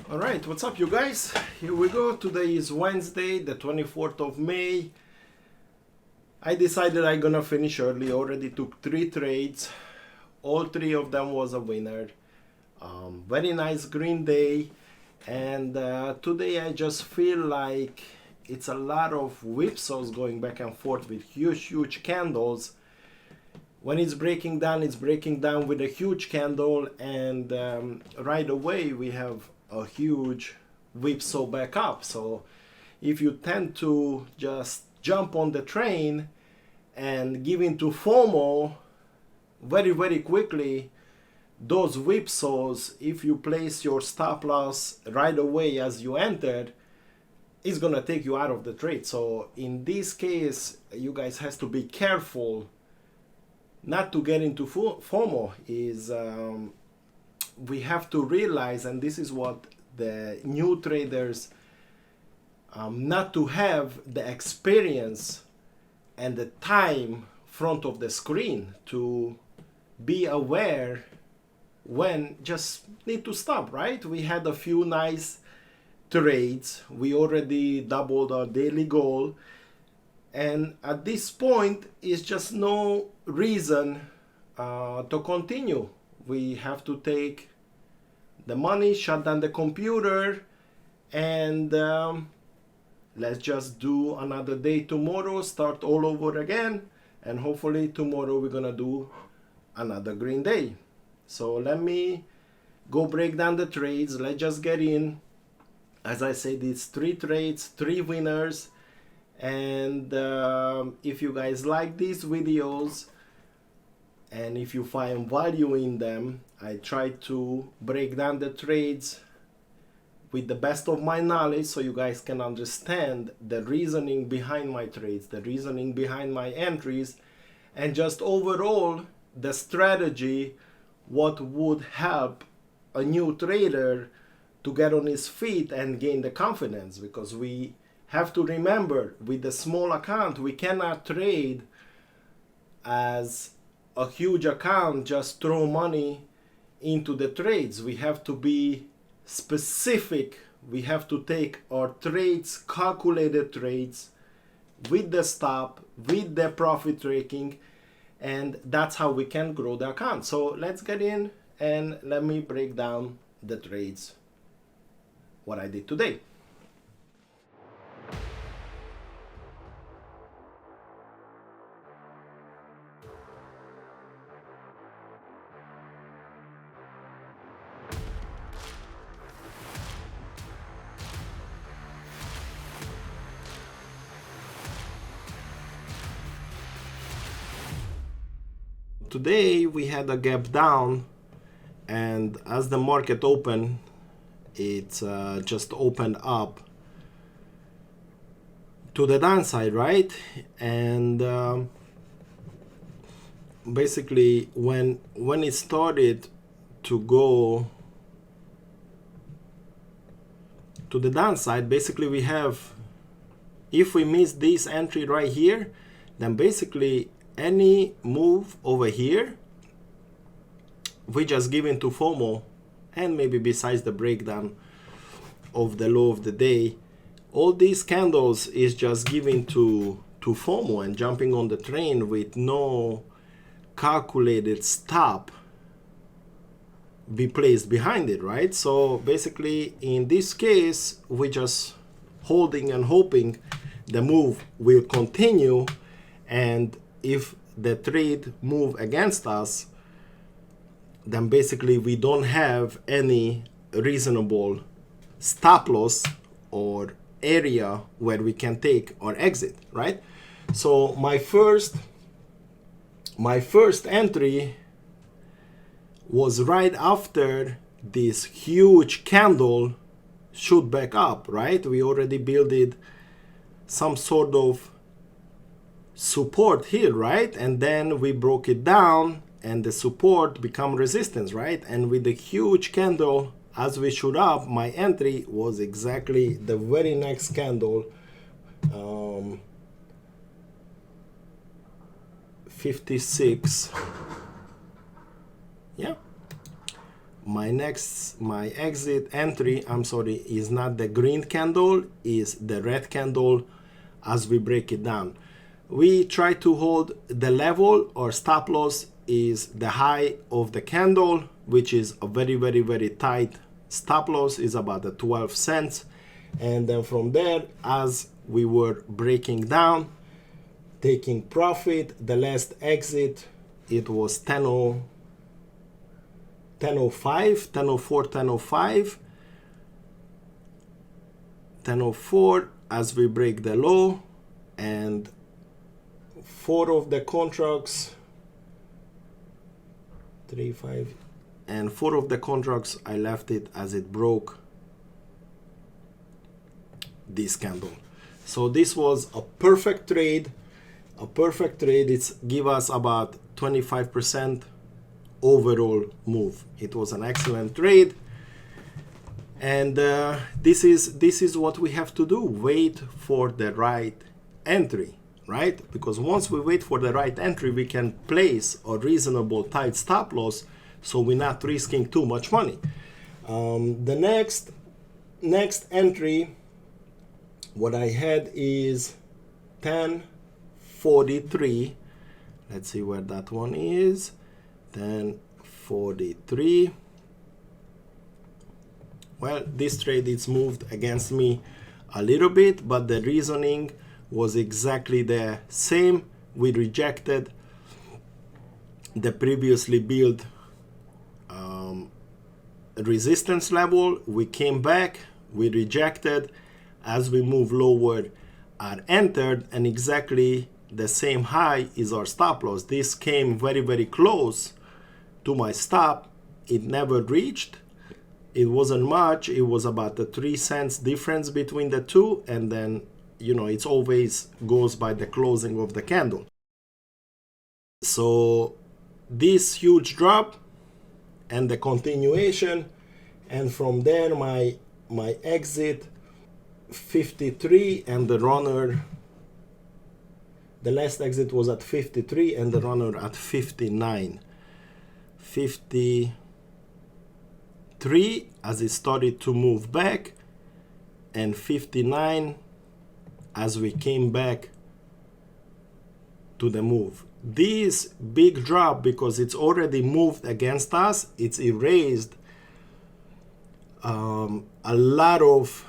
All right, what's up, you guys? Here we go. Today is Wednesday, the 24th of May. I decided I'm gonna finish early. Already took 3 trades. All 3 of them was a winner. Very nice green day. And today I just feel like it's a lot of whipsaws going back and forth with huge candles. When it's breaking down with a huge candle, and right away we have a huge whipsaw back up. So if you tend to just jump on the train and give into FOMO very quickly, those whipsaws, if you place your stop loss right away as you entered, it's gonna take you out of the trade. So in this case, you guys has to be careful not to get into FOMO. Is we have to realize, and this is what the new traders, not to have the experience and the time front of the screen to be aware when just need to stop, right? We had a few nice trades. We already doubled our daily goal. And at this point, it's just no reason to continue. We have to take the money, shut down the computer, and let's just do another day tomorrow, start all over again, and hopefully tomorrow we're gonna do another green day. So let me go break down the trades. Let's just get in. As I said, it's 3 trades, 3 winners. And if you guys like these videos and if you find value in them, I try to break down the trades with the best of my knowledge so you guys can understand the reasoning behind my trades, the reasoning behind my entries, and just overall the strategy, what would help a new trader to get on his feet and gain the confidence. Because we have to remember, with the small account, we cannot trade as a huge account, just throw money into the trades. We have to be specific. We have to take our trades, calculated trades, with the stop, with the profit taking, and that's how we can grow the account. So let's get in and let me break down the trades, what I did today. Today we had a gap down, and as the market opened, it just opened up to the downside, right? And basically when it started to go to the downside, basically we have, if we miss this entry right here, then basically any move over here, we just give into FOMO. And maybe besides the breakdown of the low of the day, all these candles is just giving to FOMO and jumping on the train with no calculated stop be placed behind it, right? So basically in this case, we just holding and hoping the move will continue, and if the trade move against us, then basically we don't have any reasonable stop loss or area where we can take or exit, right? So my first entry was right after this huge candle shoot back up, right? We already built some sort of support here, right? And then we broke it down and the support become resistance, right? And with the huge candle as we shoot up, my entry was exactly the very next candle, 56. Yeah, my exit entry, I'm sorry, is not the green candle, is the red candle as we break it down. We try to hold the level or stop loss is the high of the candle, which is a very, very, very tight stop loss, is about the 12 cents. And then from there, as we were breaking down, taking profit, the last exit, it was 10:05, 10:04, 10:05, 10:04 as we break the low, and 4 of the contracts, 3, 5, and 4 of the contracts I left it as it broke this candle. So this was a perfect trade. It's give us about 25% overall move. It was an excellent trade, and this is what we have to do. Wait for the right entry, right? Because once we wait for the right entry, we can place a reasonable tight stop loss, so we're not risking too much money. The next entry, what I had is 10:43. Let's see where that one is. 10:43. Well, this trade it's moved against me a little bit, but the reasoning was exactly the same. We rejected the previously built resistance level. We came back, we rejected. As we move lower, are entered, and exactly the same high is our stop loss. This came very, very close to my stop. It never reached. It wasn't much. It was about the 3 cents difference between the two, and then it's always goes by the closing of the candle. So this huge drop and the continuation, and from there my exit 53, and the runner, the last exit was at 53 and the runner at 59. 53 as it started to move back, and 59 as we came back to the move. This big drop, because it's already moved against us, it's erased a lot of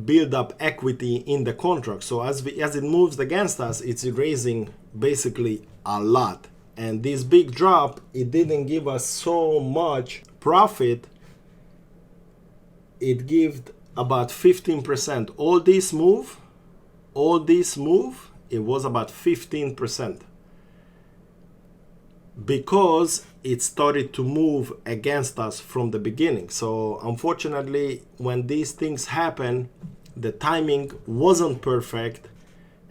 build up equity in the contract. So as it moves against us, it's erasing basically a lot. And this big drop, it didn't give us so much profit. It gave about 15%. All this move, it was about 15%, because it started to move against us from the beginning. So unfortunately, when these things happen, the timing wasn't perfect,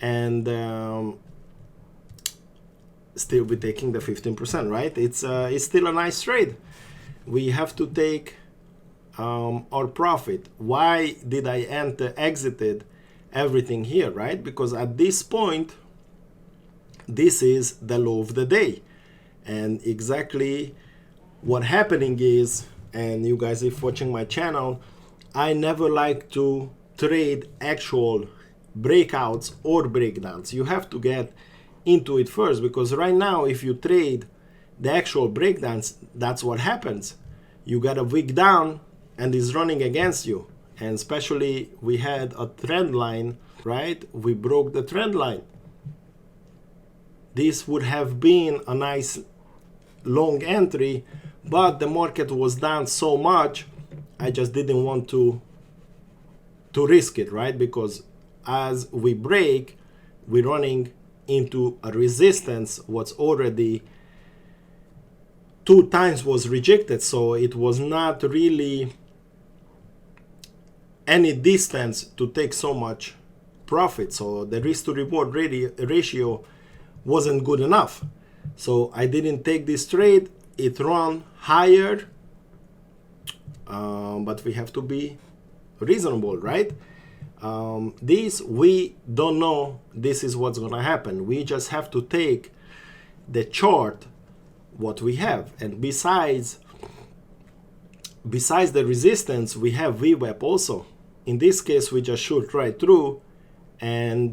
and still we're taking the 15%, right? It's still a nice trade. We have to take our profit. Why did I exited everything here, right? Because at this point, this is the low of the day. And exactly what happening is, and you guys if watching my channel, I never like to trade actual breakouts or breakdowns. You have to get into it first, because right now if you trade the actual breakdowns, that's what happens. You got a wick down and it's running against you. And especially we had a trend line, right? We broke the trend line. This would have been a nice long entry, but the market was down so much, I just didn't want to risk it, right? Because as we break, we're running into a resistance what's already 2 times was rejected, so it was not really any distance to take so much profit. So the risk to reward ratio wasn't good enough. So I didn't take this trade. It ran higher, but we have to be reasonable, right? This, we don't know this is what's gonna happen. We just have to take the chart what we have. And besides besides the resistance, we have VWAP also. In this case, we just shoot right through, and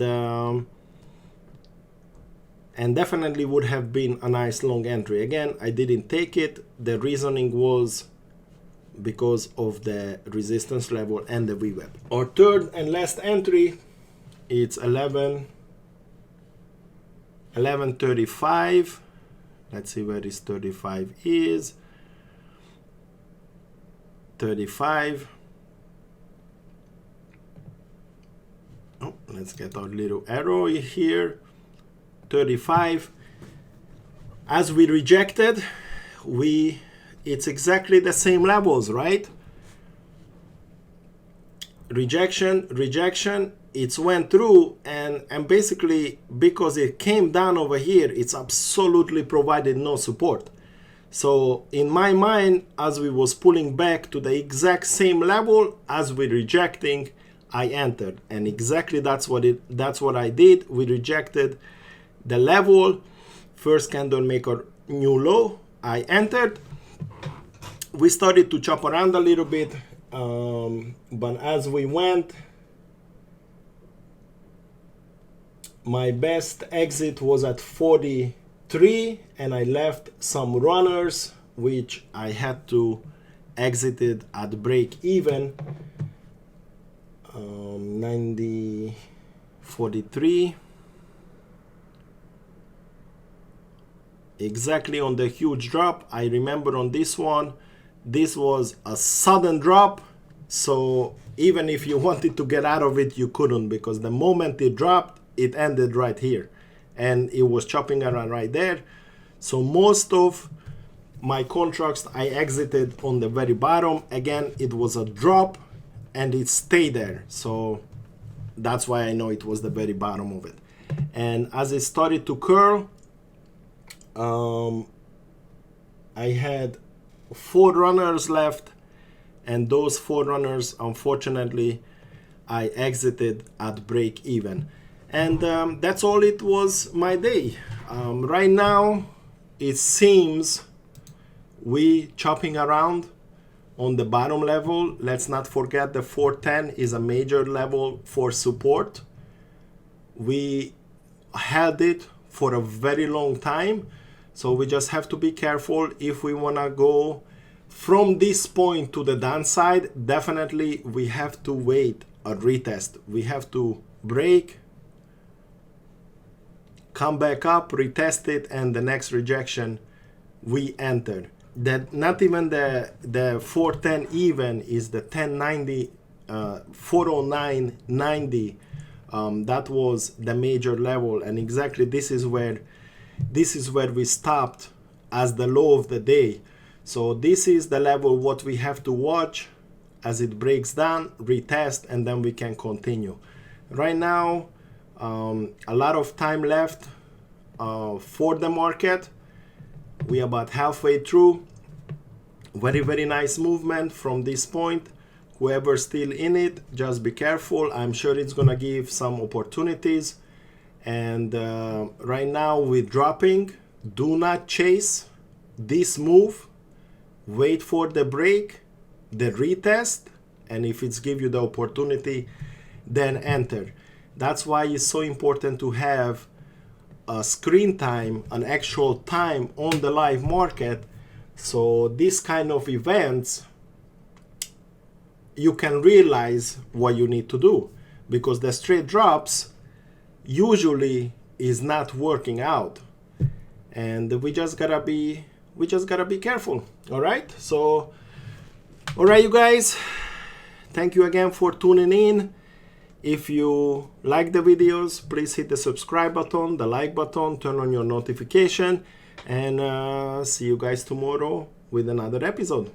definitely would have been a nice long entry. Again, I didn't take it. The reasoning was because of the resistance level and the VWAP. Our third and last entry, it's 11:35. Let's see where this 35 is. 35. Oh, let's get our little arrow here. 35. As we rejected, it's exactly the same levels, right? Rejection, it went through, and basically because it came down over here, it's absolutely provided no support. So in my mind, as we was pulling back to the exact same level as we rejecting, I entered, and exactly that's what I did. We rejected the level, first candle make a new low, I entered. We started to chop around a little bit, but as we went, my best exit was at 43, and I left some runners which I had to exited at break even. 43, exactly on the huge drop. I remember on this one, this was a sudden drop, so even if you wanted to get out of it, you couldn't, because the moment it dropped, it ended right here, and it was chopping around right there. So most of my contracts I exited on the very bottom. Again, it was a drop and it stayed there, so that's why I know it was the very bottom of it. And as it started to curl, I had 4 runners left, and those 4 runners, unfortunately, I exited at break even. And that's all it was my day. Right now it seems we chopping around on the bottom level. Let's not forget the 410 is a major level for support. We held it for a very long time, so we just have to be careful if we want to go from this point to the downside. Definitely we have to wait a retest. We have to break, come back up, retest it, and the next rejection we entered. That not even the 410 even is the 1090, 409.90. That was the major level, and exactly this is where we stopped as the low of the day. So this is the level what we have to watch as it breaks down, retest, and then we can continue. Right now, a lot of time left for the market. We are about halfway through. Very, very nice movement from this point. Whoever's still in it, just be careful. I'm sure it's gonna give some opportunities. And right now we're dropping. Do not chase this move. Wait for the break, the retest, and if it's give you the opportunity, then enter. That's why it's so important to have a screen time, an actual time on the live market. So this kind of events, you can realize what you need to do, because the straight drops usually is not working out, and we just gotta be careful. All right, so all right, you guys, thank you again for tuning in. If you like the videos, please hit the subscribe button, the like button, turn on your notification, and see you guys tomorrow with another episode.